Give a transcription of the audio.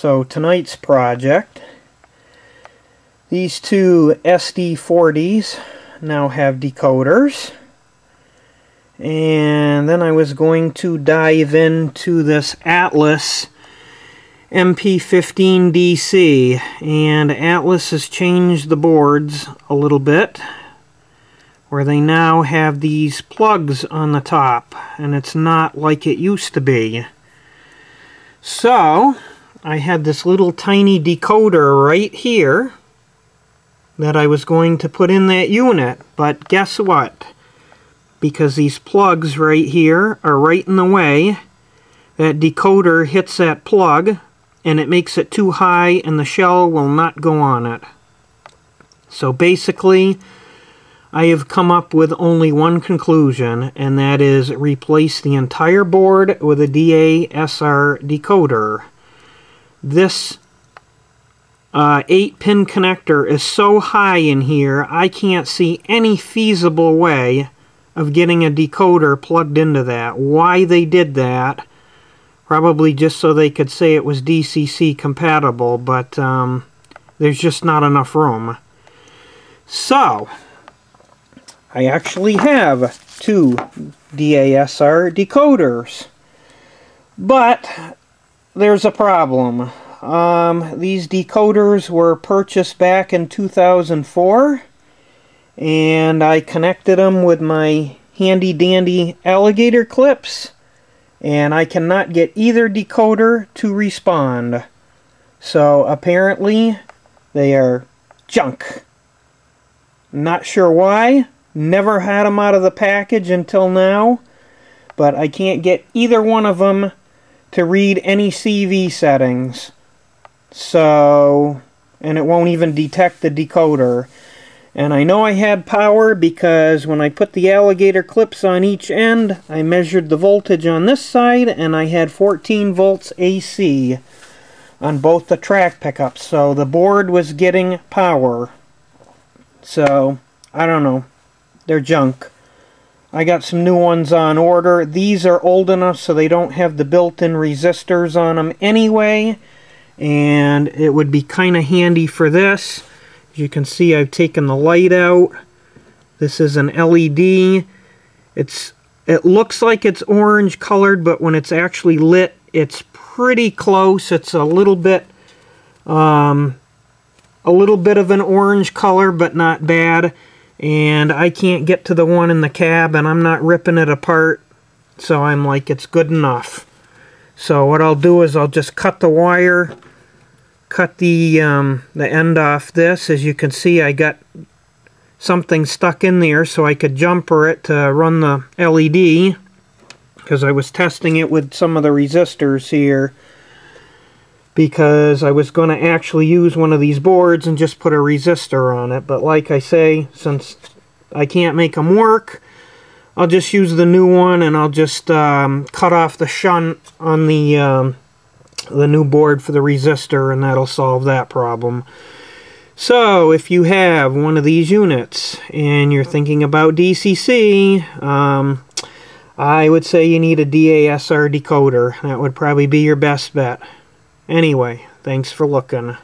So tonight's project, these two SD40s now have decoders, and then I was going to dive into this Atlas MP15 DC, and Atlas has changed the boards a little bit where they now have these plugs on the top, and it's not like it used to be. So I had this little tiny decoder right here that I was going to put in that unit, but guess what? Because these plugs right here are right in the way, that decoder hits that plug and it makes it too high and the shell will not go on it. So basically, I have come up with only one conclusion, and that is replace the entire board with a DASR decoder. This 8-pin connector is so high in here, I can't see any feasible way of getting a decoder plugged into that. Why they did that, probably just so they could say it was DCC compatible, but there's just not enough room. So I actually have two DASR decoders, but there's a problem. These decoders were purchased back in 2004, and I connected them with my handy dandy alligator clips, and I cannot get either decoder to respond. So apparently they are junk. Not sure why. Never had them out of the package until now, but I can't get either one of them to read any CV settings. So, and it won't even detect the decoder. And I know I had power because when I put the alligator clips on each end, I measured the voltage on this side, and I had 14 volts AC on both the track pickups. So the board was getting power. So, I don't know. They're junk. I got some new ones on order. These are old enough so they don't have the built-in resistors on them anyway, and it would be kind of handy for this. As you can see, I've taken the light out. This is an LED. It looks like it's orange colored, but when it's actually lit, it's pretty close. It's a little bit of an orange color, but not bad. And I can't get to the one in the cab, and I'm not ripping it apart, so I'm like, it's good enough. So what I'll do is I'll just cut the wire, cut the end off this. As you can see, I got something stuck in there so I could jumper it to run the LED, because I was testing it with some of the resistors here, because I was going to actually use one of these boards and just put a resistor on it. But like I say, since I can't make them work, I'll just use the new one, and I'll just cut off the shunt on the new board for the resistor, and that'll solve that problem. So if you have one of these units and you're thinking about DCC, I would say you need a DASR decoder. That would probably be your best bet. Anyway, thanks for looking.